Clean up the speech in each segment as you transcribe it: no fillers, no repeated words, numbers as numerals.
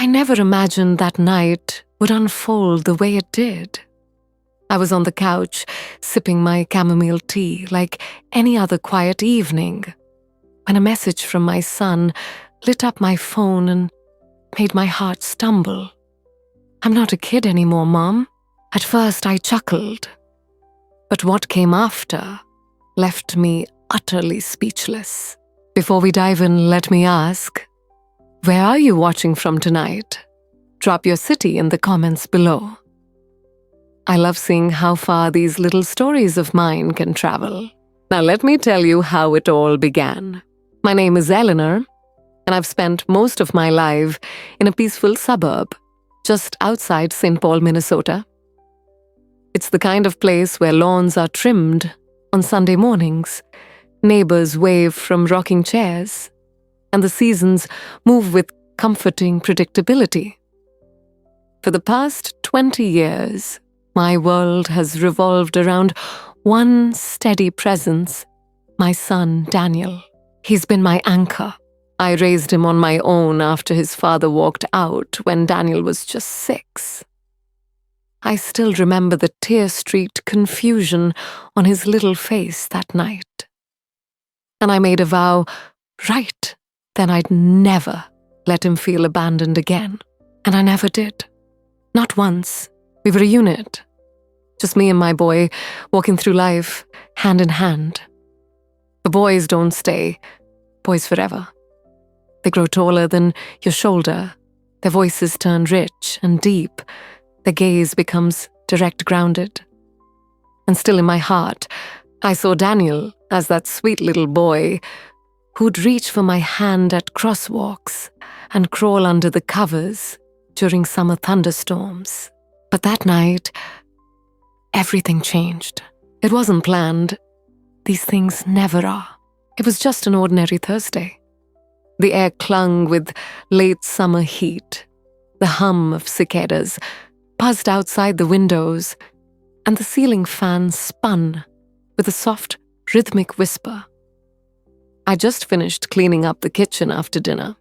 I never imagined that night would unfold the way it did. I was on the couch, sipping my chamomile tea like any other quiet evening, when a message from my son lit up my phone and made my heart stumble. "I'm not a kid anymore, Mom." At first I chuckled, but what came after left me utterly speechless. Before we dive in, let me ask, where are you watching from tonight? Drop your city in the comments below. I love seeing how far these little stories of mine can travel. Now let me tell you how it all began. My name is Eleanor, and I've spent most of my life in a peaceful suburb just outside St. Paul, Minnesota. It's the kind of place where lawns are trimmed on Sunday mornings, neighbors wave from rocking chairs, and the seasons move with comforting predictability. For the past 20 years, my world has revolved around one steady presence, my son, Daniel. He's been my anchor. I raised him on my own after his father walked out when Daniel was just 6. I still remember the tear-streaked confusion on his little face that night. And I made a vow right then I'd never let him feel abandoned again. And I never did. Not once. We were a unit. Just me and my boy, walking through life, hand in hand. The boys don't stay. Boys forever. They grow taller than your shoulder. Their voices turn rich and deep. Their gaze becomes direct, grounded. And still in my heart, I saw Daniel as that sweet little boy who'd reach for my hand at crosswalks and crawl under the covers during summer thunderstorms. But that night, everything changed. It wasn't planned. These things never are. It was just an ordinary Thursday. The air clung with late summer heat. The hum of cicadas buzzed outside the windows, and the ceiling fan spun with a soft, rhythmic whisper. I just finished cleaning up the kitchen after dinner.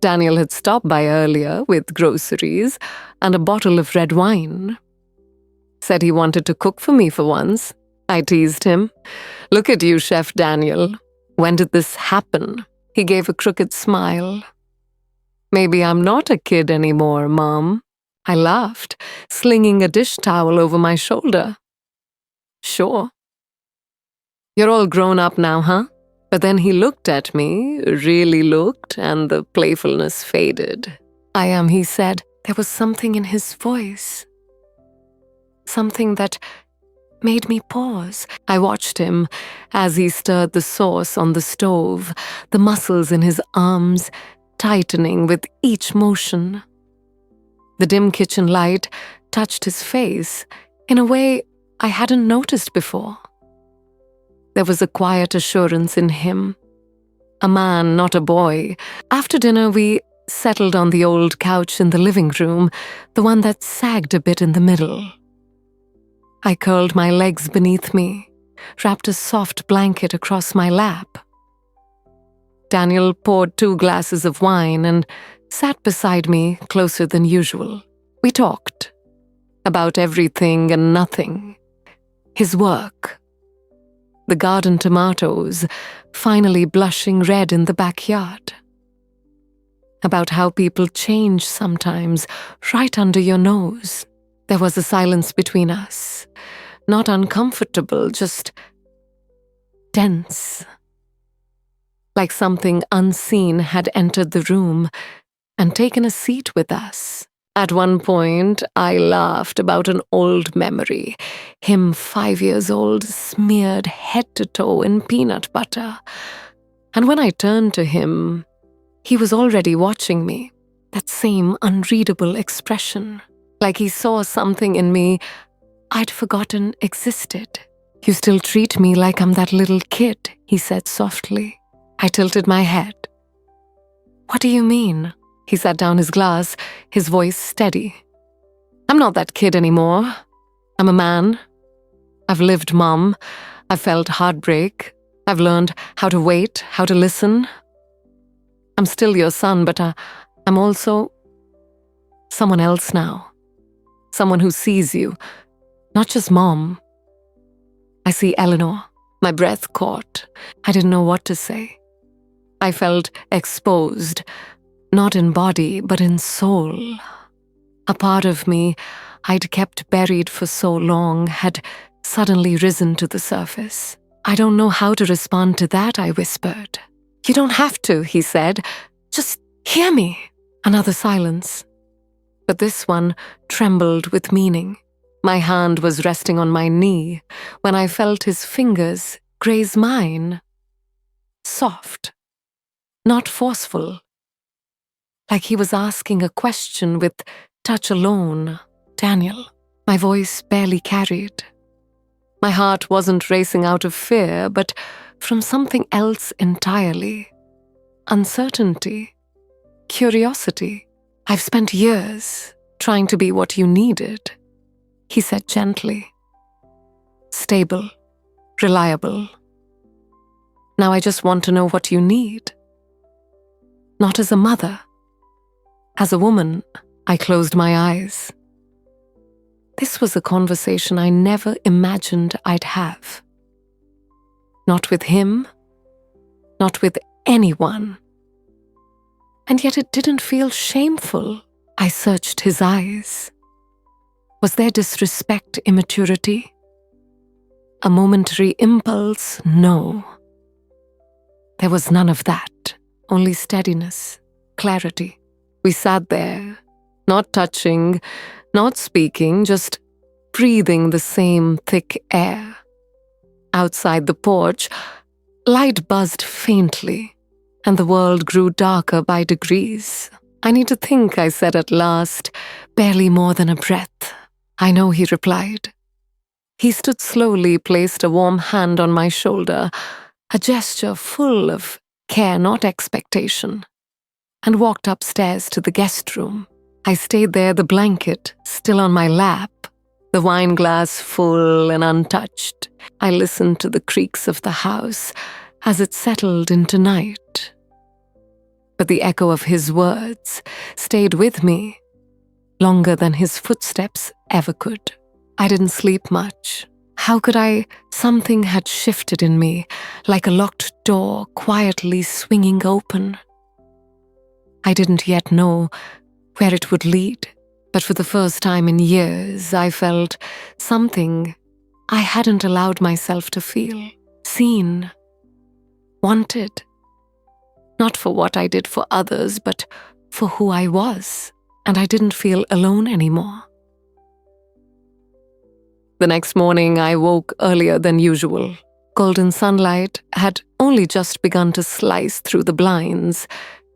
Daniel had stopped by earlier with groceries and a bottle of red wine. Said he wanted to cook for me for once. I teased him. "Look at you, Chef Daniel. When did this happen?" He gave a crooked smile. "Maybe I'm not a kid anymore, Mom." I laughed, slinging a dish towel over my shoulder. "Sure. You're all grown up now, huh?" But then he looked at me, really looked, and the playfulness faded. "I am," he said. There was something in his voice. Something that made me pause. I watched him as he stirred the sauce on the stove, the muscles in his arms tightening with each motion. The dim kitchen light touched his face in a way I hadn't noticed before. There was a quiet assurance in him. A man, not a boy. After dinner, we settled on the old couch in the living room, the one that sagged a bit in the middle. I curled my legs beneath me, wrapped a soft blanket across my lap. Daniel poured 2 glasses of wine and sat beside me closer than usual. We talked about everything and nothing. His work. The garden tomatoes finally blushing red in the backyard. About how people change sometimes right under your nose. There was a silence between us. Not uncomfortable, just tense. Like something unseen had entered the room and taken a seat with us. At one point, I laughed about an old memory. Him 5 years old, smeared head to toe in peanut butter. And when I turned to him, he was already watching me. That same unreadable expression. Like he saw something in me I'd forgotten existed. "You still treat me like I'm that little kid," he said softly. I tilted my head. "What do you mean?" He set down his glass, his voice steady. "I'm not that kid anymore. I'm a man. I've lived, Mom. I've felt heartbreak. I've learned how to wait, how to listen. I'm still your son, but I'm also someone else now. Someone who sees you, not just Mom. I see Eleanor. My breath caught. I didn't know what to say. I felt exposed, not in body, but in soul. A part of me I'd kept buried for so long had suddenly risen to the surface. I don't know how to respond to that, I whispered. You don't have to, he said. Just hear me. Another silence. But this one trembled with meaning. My hand was resting on my knee when I felt his fingers graze mine. Soft, not forceful. Like he was asking a question with touch alone. Daniel. My voice barely carried. My heart wasn't racing out of fear, but from something else entirely. Uncertainty. Curiosity. I've spent years trying to be what you needed, he said gently. Stable. Reliable. Now I just want to know what you need. Not as a mother. As a woman, I closed my eyes. This was a conversation I never imagined I'd have. Not with him, not with anyone. And yet it didn't feel shameful. I searched his eyes. Was there disrespect, immaturity? A momentary impulse? No. There was none of that, only steadiness, clarity. We sat there, not touching, not speaking, just breathing the same thick air. Outside the porch, light buzzed faintly, and the world grew darker by degrees. I need to think, I said at last, barely more than a breath. I know, he replied. He stood slowly, placed a warm hand on my shoulder, a gesture full of care, not expectation, and walked upstairs to the guest room. I stayed there, the blanket still on my lap, the wine glass full and untouched. I listened to the creaks of the house as it settled into night. But the echo of his words stayed with me longer than his footsteps ever could. I didn't sleep much. How could I? Something had shifted in me, like a locked door quietly swinging open. I didn't yet know where it would lead, but for the first time in years, I felt something I hadn't allowed myself to feel. Seen. Wanted. Not for what I did for others, but for who I was, and I didn't feel alone anymore. The next morning, I woke earlier than usual. Golden sunlight had only just begun to slice through the blinds,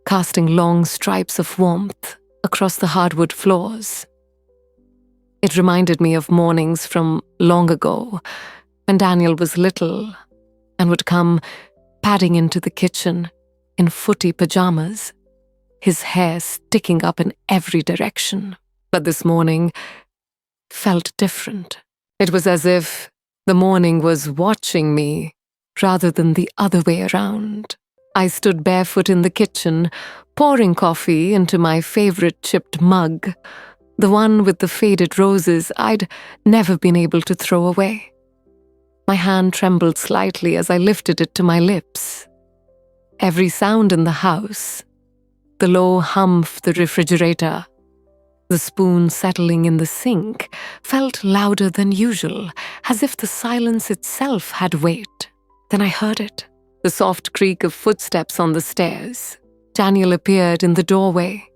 casting long stripes of warmth across the hardwood floors. It reminded me of mornings from long ago, when Daniel was little and would come padding into the kitchen in footy pajamas, his hair sticking up in every direction. But this morning felt different. It was as if the morning was watching me rather than the other way around. I stood barefoot in the kitchen, pouring coffee into my favorite chipped mug, the one with the faded roses I'd never been able to throw away. My hand trembled slightly as I lifted it to my lips. Every sound in the house, the low hum of the refrigerator, the spoon settling in the sink, felt louder than usual, as if the silence itself had weight. Then I heard it, the soft creak of footsteps on the stairs. Daniel appeared in the doorway.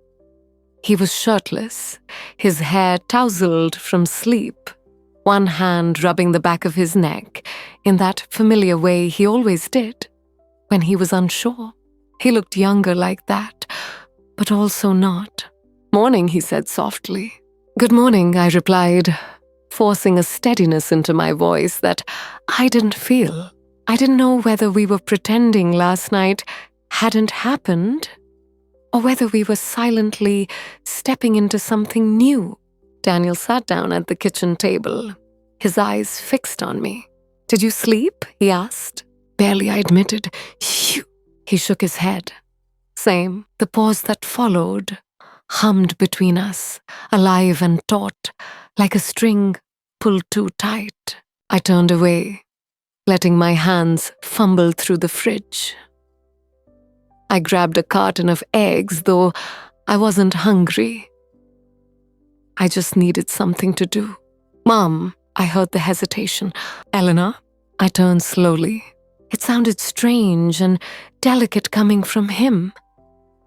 He was shirtless, his hair tousled from sleep, one hand rubbing the back of his neck in that familiar way he always did when he was unsure. He looked younger like that, but also not. "Morning," he said softly. "Good morning," I replied, forcing a steadiness into my voice that I didn't feel. I didn't know whether we were pretending last night hadn't happened, or whether we were silently stepping into something new. Daniel sat down at the kitchen table, his eyes fixed on me. "Did you sleep?" he asked. Barely, I admitted. "Phew." He shook his head. Same. The pause that followed hummed between us, alive and taut, like a string pulled too tight. I turned away, letting my hands fumble through the fridge. I grabbed a carton of eggs, though I wasn't hungry. I just needed something to do. "Mom," I heard the hesitation. "Eleanor?" I turned slowly. It sounded strange and delicate coming from him,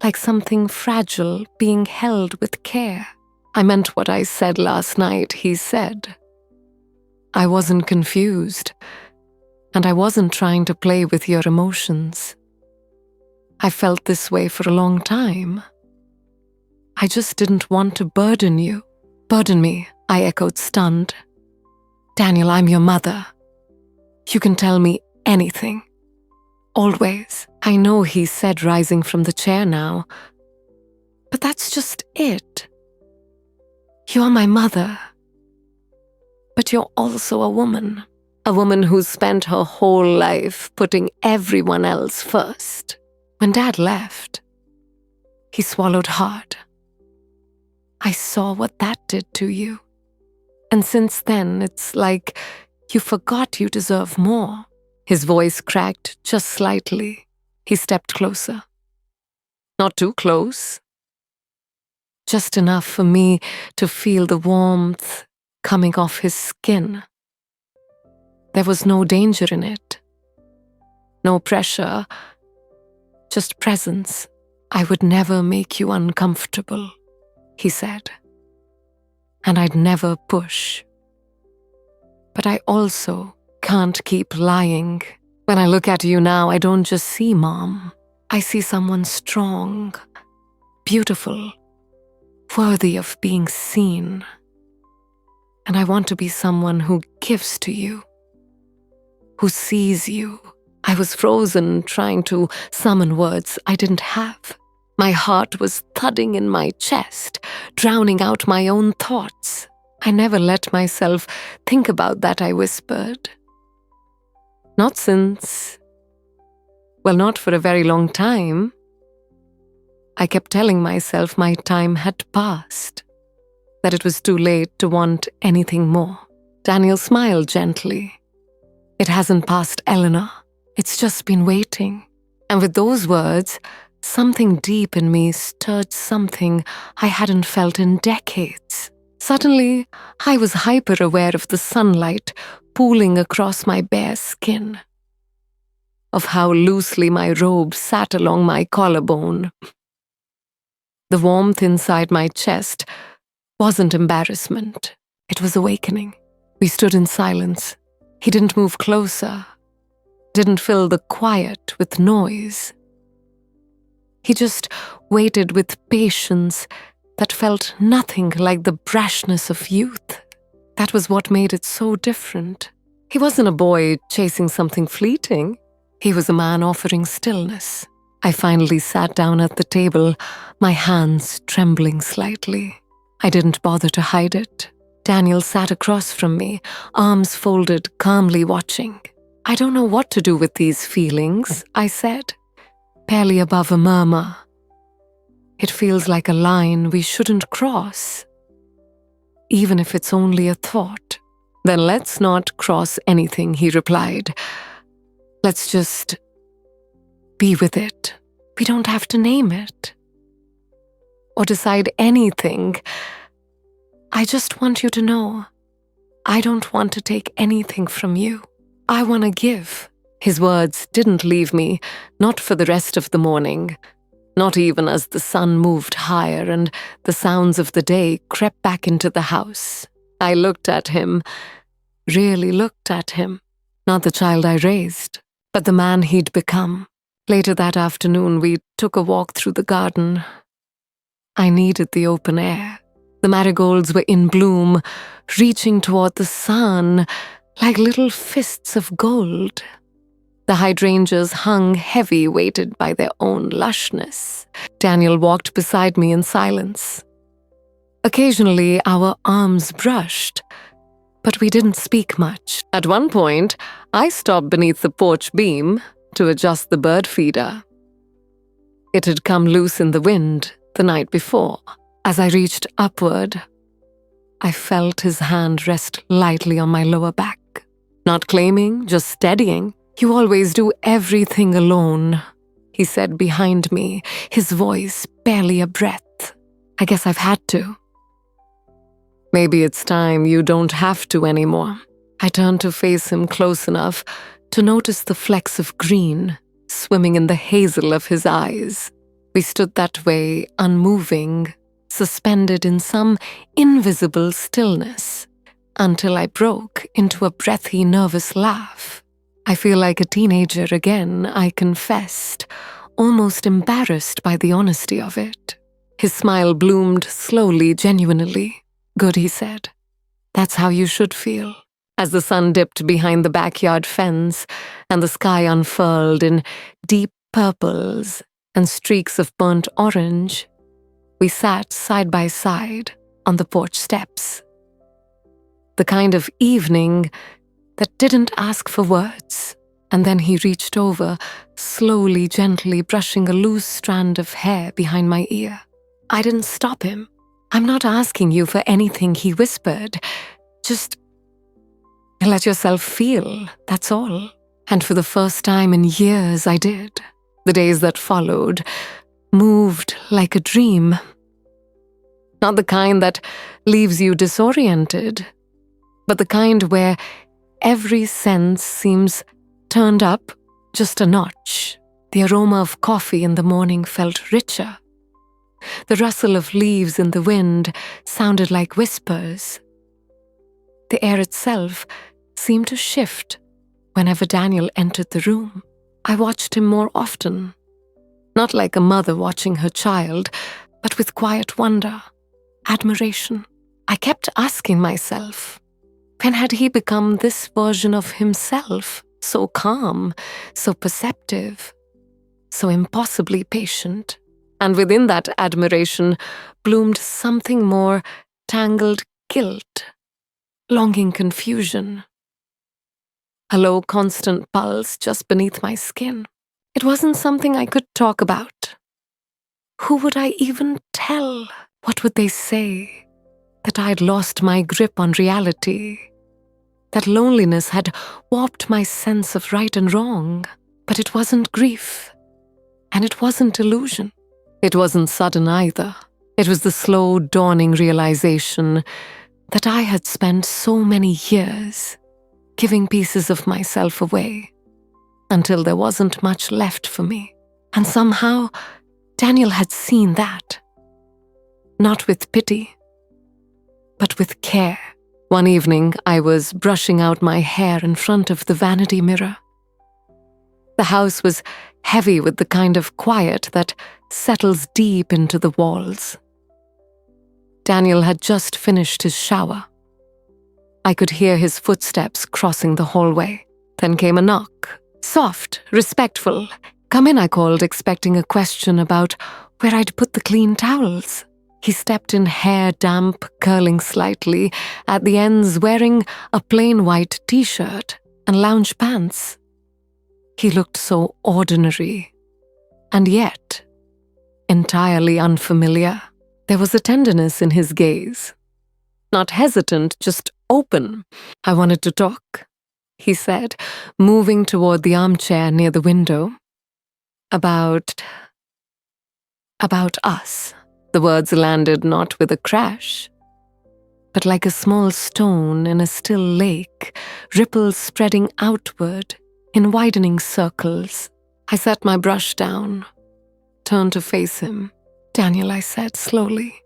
like something fragile being held with care. "I meant what I said last night," he said. "I wasn't confused, and I wasn't trying to play with your emotions. I felt this way for a long time. I just didn't want to burden you." "Burden me," I echoed, stunned. "Daniel, I'm your mother. You can tell me anything. Always." "I know," he said, rising from the chair now. "But that's just it. You're my mother. But you're also a woman. A woman who's spent her whole life putting everyone else first." When Dad left, he swallowed hard. "I saw what that did to you. And since then, it's like you forgot you deserve more." His voice cracked just slightly. He stepped closer. Not too close. Just enough for me to feel the warmth coming off his skin. There was no danger in it. No pressure. Just presence. "I would never make you uncomfortable," he said. "And I'd never push. But I also can't keep lying. When I look at you now, I don't just see Mom. I see someone strong, beautiful, worthy of being seen. And I want to be someone who gives to you, who sees you." I was frozen, trying to summon words I didn't have. My heart was thudding in my chest, drowning out my own thoughts. "I never let myself think about that," I whispered. "Not since... well, not for a very long time." I kept telling myself my time had passed, that it was too late to want anything more. Daniel smiled gently. "It hasn't passed, Eleanor. It's just been waiting." And with those words, something deep in me stirred something I hadn't felt in decades. Suddenly, I was hyper-aware of the sunlight pooling across my bare skin, of how loosely my robe sat along my collarbone. The warmth inside my chest wasn't embarrassment. It was awakening. We stood in silence. He didn't move closer, didn't fill the quiet with noise. He just waited with patience that felt nothing like the brashness of youth. That was what made it so different. He wasn't a boy chasing something fleeting. He was a man offering stillness. I finally sat down at the table, my hands trembling slightly. I didn't bother to hide it. Daniel sat across from me, arms folded, calmly watching. "I don't know what to do with these feelings," I said, barely above a murmur. "It feels like a line we shouldn't cross, even if it's only a thought." "Then let's not cross anything," he replied. "Let's just be with it. We don't have to name it or decide anything. I just want you to know I don't want to take anything from you. I want to give." His words didn't leave me, not for the rest of the morning, not even as the sun moved higher and the sounds of the day crept back into the house. I looked at him, really looked at him, not the child I raised, but the man he'd become. Later that afternoon, we took a walk through the garden. I needed the open air. The marigolds were in bloom, reaching toward the sun like little fists of gold. The hydrangeas hung heavy, weighted by their own lushness. Daniel walked beside me in silence. Occasionally, our arms brushed, but we didn't speak much. At one point, I stopped beneath the porch beam to adjust the bird feeder. It had come loose in the wind the night before. As I reached upward, I felt his hand rest lightly on my lower back. Not claiming, just steadying. "You always do everything alone," he said behind me, his voice barely a breath. "I guess I've had to." "Maybe it's time you don't have to anymore." I turned to face him close enough to notice the flecks of green swimming in the hazel of his eyes. We stood that way, unmoving, suspended in some invisible stillness, until I broke into a breathy, nervous laugh. I feel like a teenager again, I confessed, almost embarrassed by the honesty of it. His smile bloomed slowly, genuinely. "Good," he said. "That's how you should feel." As the sun dipped behind the backyard fence and the sky unfurled in deep purples and streaks of burnt orange, we sat side by side on the porch steps. The kind of evening that didn't ask for words. And then he reached over, slowly, gently brushing a loose strand of hair behind my ear. I didn't stop him. "I'm not asking you for anything," he whispered. "Just let yourself feel, that's all." And for the first time in years, I did. The days that followed moved like a dream. Not the kind that leaves you disoriented, but the kind where every sense seems turned up just a notch. The aroma of coffee in the morning felt richer. The rustle of leaves in the wind sounded like whispers. The air itself seemed to shift whenever Daniel entered the room. I watched him more often, not like a mother watching her child, but with quiet wonder, admiration. I kept asking myself, when had he become this version of himself, so calm, so perceptive, so impossibly patient? And within that admiration bloomed something more tangled guilt, longing confusion, a low constant pulse just beneath my skin. It wasn't something I could talk about. Who would I even tell? What would they say? That I'd lost my grip on reality. That loneliness had warped my sense of right and wrong. But it wasn't grief. And it wasn't illusion. It wasn't sudden either. It was the slow dawning realization that I had spent so many years giving pieces of myself away until there wasn't much left for me. And somehow, Daniel had seen that. Not with pity, but with care. One evening, I was brushing out my hair in front of the vanity mirror. The house was heavy with the kind of quiet that settles deep into the walls. Daniel had just finished his shower. I could hear his footsteps crossing the hallway. Then came a knock. Soft, respectful. "Come in," I called, expecting a question about where I'd put the clean towels. He stepped in, hair damp, curling slightly, at the ends wearing a plain white t-shirt and lounge pants. He looked so ordinary, and yet entirely unfamiliar. There was a tenderness in his gaze. Not hesitant, just open. "I wanted to talk," he said, moving toward the armchair near the window. About us." The words landed not with a crash, but like a small stone in a still lake, ripples spreading outward in widening circles. I set my brush down, turned to face him. "Daniel," I said slowly,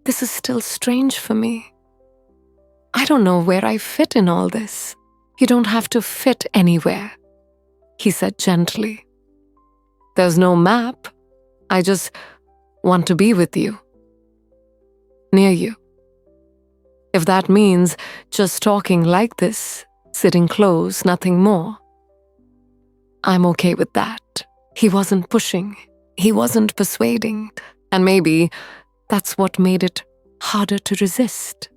"this is still strange for me. I don't know where I fit in all this." "You don't have to fit anywhere," he said gently. "There's no map. I just want to be with you. Near you. If that means just talking like this, sitting close, nothing more, I'm okay with that." He wasn't pushing. He wasn't persuading. And maybe that's what made it harder to resist.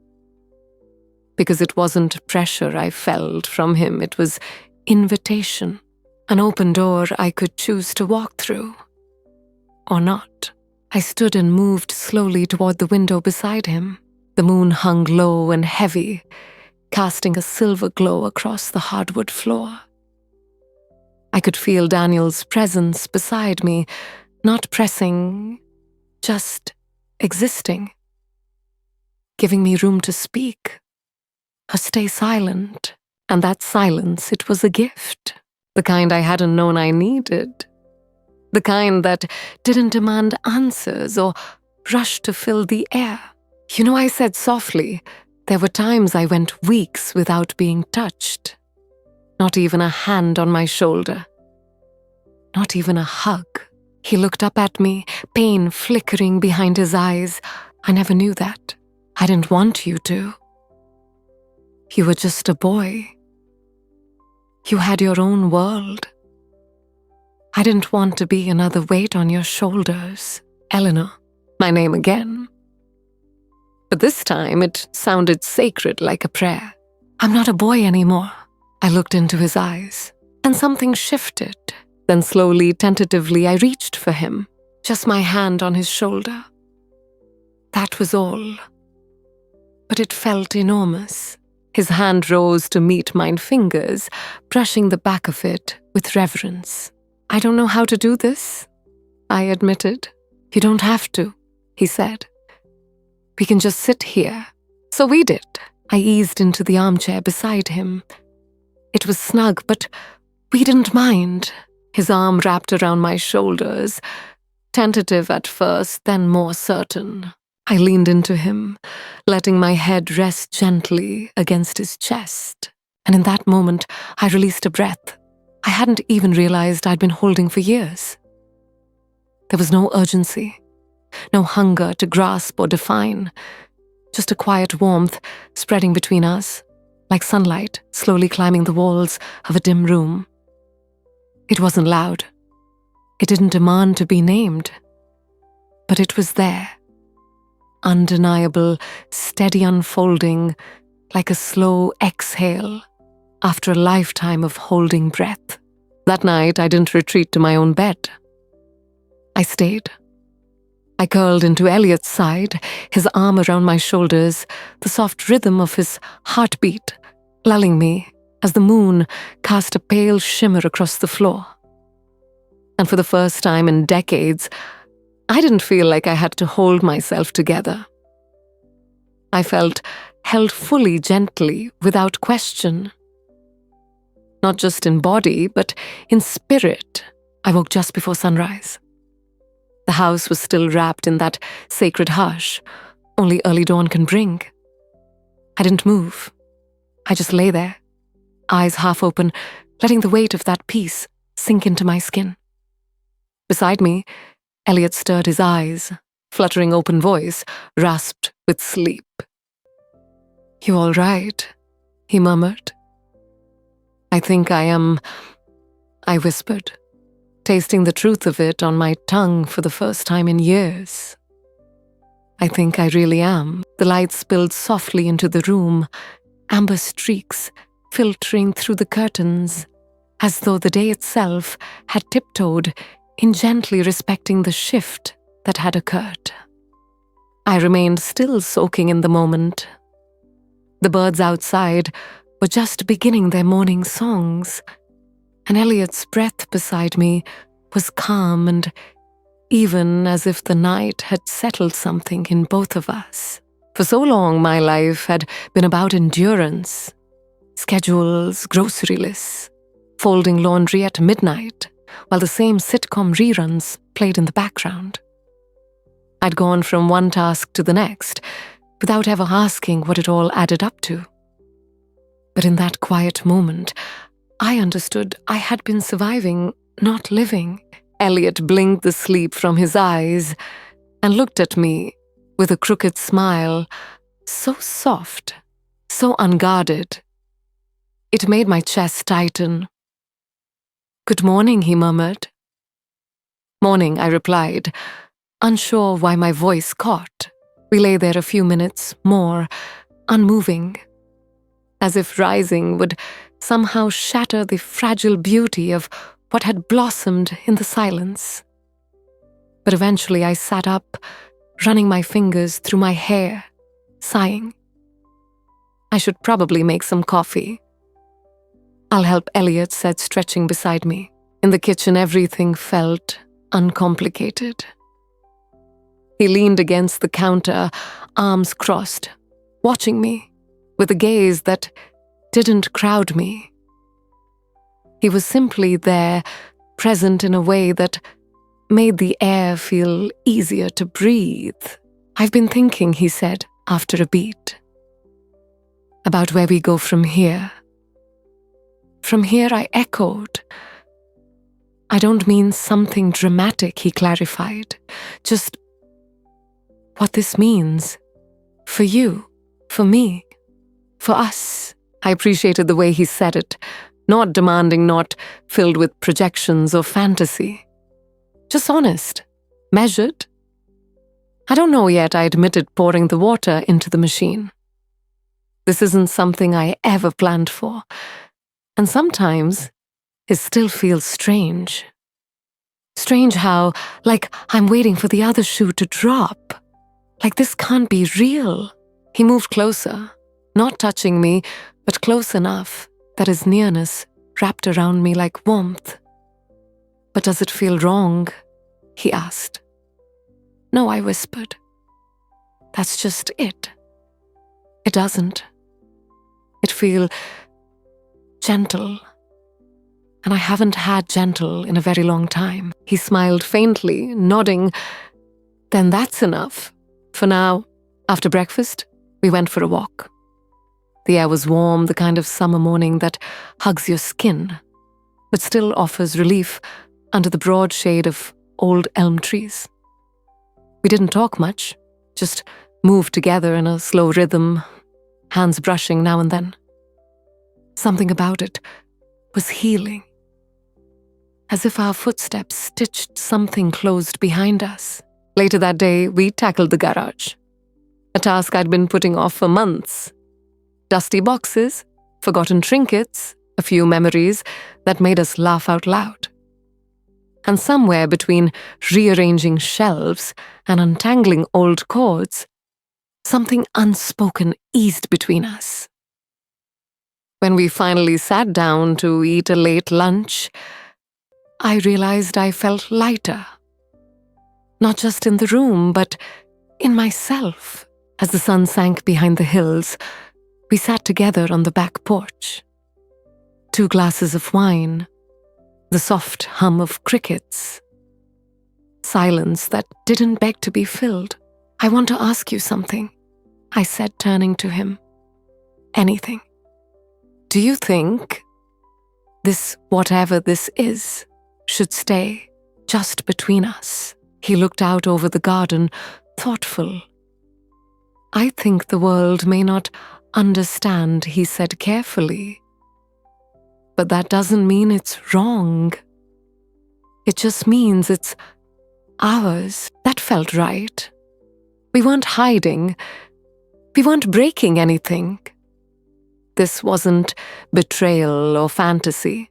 Because it wasn't pressure I felt from him, it was invitation. An open door I could choose to walk through. Or not. I stood and moved slowly toward the window beside him. The moon hung low and heavy, casting a silver glow across the hardwood floor. I could feel Daniel's presence beside me, not pressing, just existing, giving me room to speak or stay silent. And that silence, it was a gift, the kind I hadn't known I needed, the kind that didn't demand answers or rush to fill the air. You know, I said softly, there were times I went weeks without being touched. Not even a hand on my shoulder. Not even a hug. He looked up at me, pain flickering behind his eyes. I never knew that. I didn't want you to. You were just a boy. You had your own world. I didn't want to be another weight on your shoulders. Eleanor, my name again. But this time it sounded sacred, like a prayer. I'm not a boy anymore. I looked into his eyes, and something shifted. Then slowly, tentatively, I reached for him, just my hand on his shoulder. That was all. But it felt enormous. His hand rose to meet mine fingers, brushing the back of it with reverence. I don't know how to do this, I admitted. You don't have to, he said. We can just sit here. So we did. I eased into the armchair beside him. It was snug, but we didn't mind. His arm wrapped around my shoulders, tentative at first, then more certain. I leaned into him, letting my head rest gently against his chest. And in that moment, I released a breath I hadn't even realized I'd been holding for years. There was no urgency, no hunger to grasp or define, just a quiet warmth spreading between us, like sunlight slowly climbing the walls of a dim room. It wasn't loud. It didn't demand to be named. But it was there, undeniable, steady unfolding, like a slow exhale after a lifetime of holding breath. That night, I didn't retreat to my own bed. I stayed. I curled into Elliot's side, his arm around my shoulders, the soft rhythm of his heartbeat lulling me as the moon cast a pale shimmer across the floor. And for the first time in decades, I didn't feel like I had to hold myself together. I felt held fully, gently, without question. Not just in body, but in spirit. I woke just before sunrise. The house was still wrapped in that sacred hush only early dawn can bring. I didn't move. I just lay there, eyes half open, letting the weight of that peace sink into my skin. Beside me, Elliot stirred his eyes, fluttering open voice, rasped with sleep. You all right? He murmured. I think I am, I whispered, tasting the truth of it on my tongue for the first time in years. I think I really am. The light spilled softly into the room, amber streaks filtering through the curtains, as though the day itself had tiptoed in gently respecting the shift that had occurred. I remained still, soaking in the moment. The birds outside were just beginning their morning songs, and Elliot's breath beside me was calm and even, as if the night had settled something in both of us. For so long, my life had been about endurance, schedules, grocery lists, folding laundry at midnight, while the same sitcom reruns played in the background. I'd gone from one task to the next, without ever asking what it all added up to. But in that quiet moment, I understood I had been surviving, not living. Elliot blinked the sleep from his eyes and looked at me with a crooked smile, so soft, so unguarded. It made my chest tighten. Good morning, he murmured. Morning, I replied, unsure why my voice caught. We lay there a few minutes more, unmoving, as if rising would somehow shatter the fragile beauty of what had blossomed in the silence. But eventually I sat up, running my fingers through my hair, sighing. I should probably make some coffee. I'll help, Elliot said, stretching beside me. In the kitchen, everything felt uncomplicated. He leaned against the counter, arms crossed, watching me with a gaze that didn't crowd me. He was simply there, present in a way that made the air feel easier to breathe. I've been thinking, he said, after a beat, about where we go from here. From here, I echoed. I don't mean something dramatic, he clarified. Just what this means. For you, for me, for us. I appreciated the way he said it, not demanding, not filled with projections or fantasy. Just honest, measured. I don't know yet, I admitted, pouring the water into the machine. This isn't something I ever planned for, and sometimes it still feels strange. Strange how, like I'm waiting for the other shoe to drop. Like this can't be real. He moved closer, not touching me, but close enough that his nearness wrapped around me like warmth. But does it feel wrong? He asked. No, I whispered. That's just it. It doesn't. It feels gentle. And I haven't had gentle in a very long time. He smiled faintly, nodding. Then that's enough. For now, after breakfast, we went for a walk. The air was warm, the kind of summer morning that hugs your skin, but still offers relief under the broad shade of old elm trees. We didn't talk much, just moved together in a slow rhythm, hands brushing now and then. Something about it was healing, as if our footsteps stitched something closed behind us. Later that day, we tackled the garage, a task I'd been putting off for months. Dusty boxes, forgotten trinkets, a few memories that made us laugh out loud. And somewhere between rearranging shelves and untangling old cords, something unspoken eased between us. When we finally sat down to eat a late lunch, I realized I felt lighter. Not just in the room, but in myself. As the sun sank behind the hills, we sat together on the back porch. 2 glasses of wine, the soft hum of crickets. Silence that didn't beg to be filled. I want to ask you something, I said, turning to him. Anything. Do you think this, whatever this is, should stay just between us? He looked out over the garden, thoughtful. I think the world may not understand, he said carefully. But that doesn't mean it's wrong. It just means it's ours. That felt right. We weren't hiding. We weren't breaking anything. This wasn't betrayal or fantasy.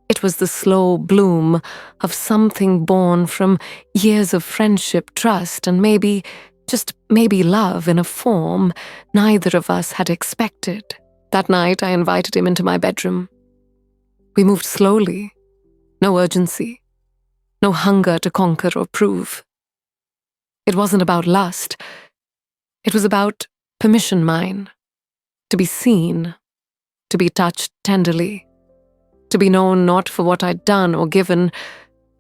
It was the slow bloom of something born from years of friendship, trust, and maybe, just maybe love in a form neither of us had expected. That night, I invited him into my bedroom. We moved slowly, no urgency, no hunger to conquer or prove. It wasn't about lust. It was about permission mine, to be seen, to be touched tenderly, to be known not for what I'd done or given,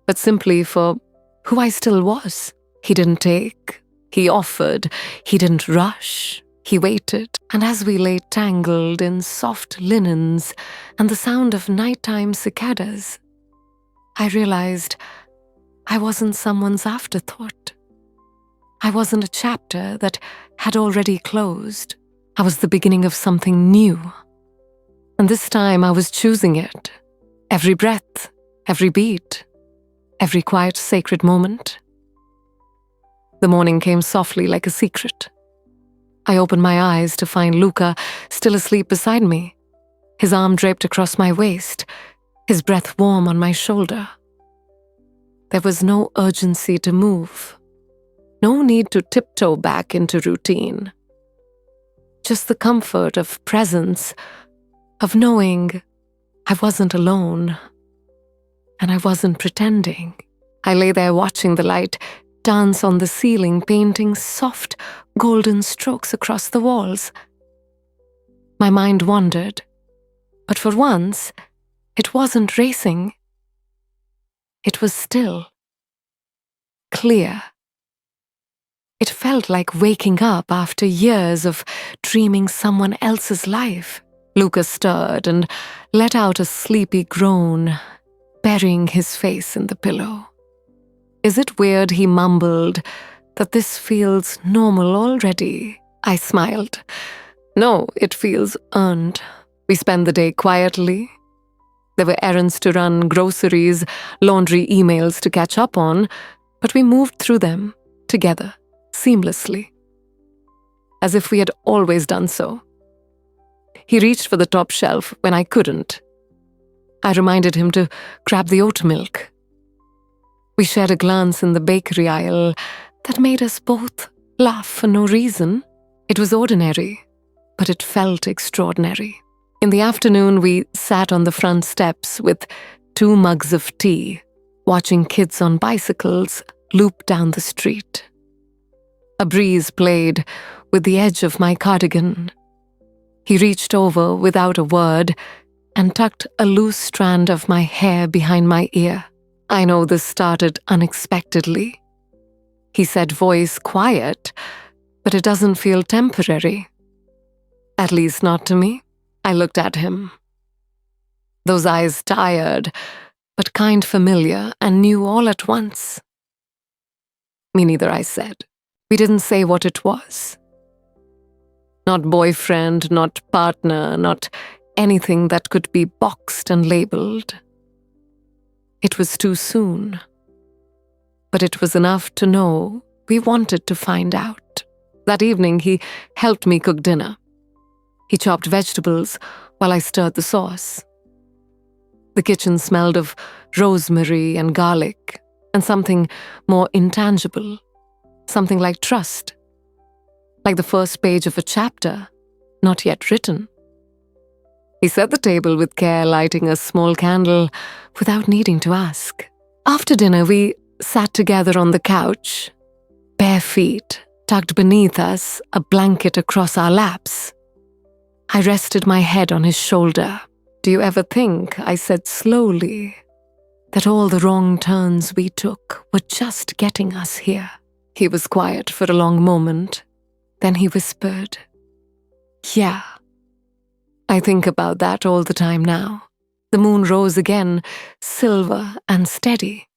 but simply for who I still was. He didn't take, he offered, he didn't rush, he waited. And as we lay tangled in soft linens and the sound of nighttime cicadas, I realized I wasn't someone's afterthought. I wasn't a chapter that had already closed. I was the beginning of something new. And this time I was choosing it. Every breath, every beat, every quiet, sacred moment. The morning came softly like a secret. I opened my eyes to find Luca still asleep beside me, his arm draped across my waist, his breath warm on my shoulder. There was no urgency to move, no need to tiptoe back into routine. Just the comfort of presence, of knowing I wasn't alone, and I wasn't pretending. I lay there watching the light dance on the ceiling, painting soft, golden strokes across the walls. My mind wandered, but for once, it wasn't racing. It was still, clear. It felt like waking up after years of dreaming someone else's life. Lucas stirred and let out a sleepy groan, burying his face in the pillow. Is it weird, he mumbled, that this feels normal already? I smiled. No, it feels earned. We spend the day quietly. There were errands to run, groceries, laundry, emails to catch up on, but we moved through them together, seamlessly, as if we had always done so. He reached for the top shelf when I couldn't. I reminded him to grab the oat milk. We shared a glance in the bakery aisle that made us both laugh for no reason. It was ordinary, but it felt extraordinary. In the afternoon, we sat on the front steps with 2 mugs of tea, watching kids on bicycles loop down the street. A breeze played with the edge of my cardigan. He reached over without a word and tucked a loose strand of my hair behind my ear. I know this started unexpectedly. He said, voice quiet, but it doesn't feel temporary. At least not to me. I looked at him. Those eyes tired, but kind familiar, and knew all at once. Me neither, I said. We didn't say what it was. Not boyfriend, not partner, not anything that could be boxed and labeled. It was too soon. But it was enough to know we wanted to find out. That evening, he helped me cook dinner. He chopped vegetables while I stirred the sauce. The kitchen smelled of rosemary and garlic, and something more intangible, something like trust, like the first page of a chapter, not yet written. He set the table with care, lighting a small candle without needing to ask. After dinner, we sat together on the couch, bare feet tucked beneath us, a blanket across our laps. I rested my head on his shoulder. Do you ever think, I said slowly, that all the wrong turns we took were just getting us here? He was quiet for a long moment. Then he whispered, yeah. I think about that all the time now. The moon rose again, silver and steady.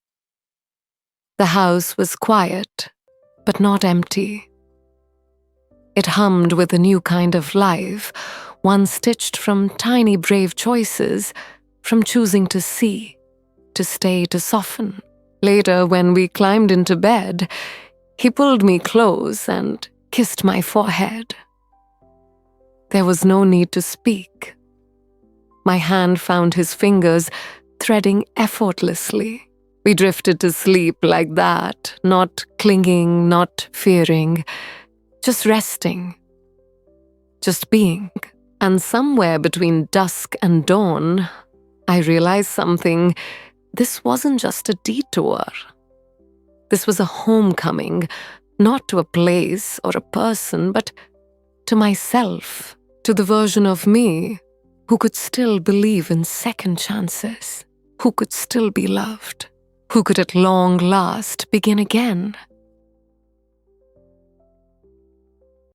The house was quiet, but not empty. It hummed with a new kind of life, one stitched from tiny brave choices, from choosing to see, to stay, to soften. Later, when we climbed into bed, he pulled me close and kissed my forehead. There was no need to speak. My hand found his fingers, threading effortlessly. We drifted to sleep like that, not clinging, not fearing, just resting, just being. And somewhere between dusk and dawn, I realized something. This wasn't just a detour. This was a homecoming, not to a place or a person, but to myself, to the version of me who could still believe in second chances, who could still be loved, who could at long last begin again.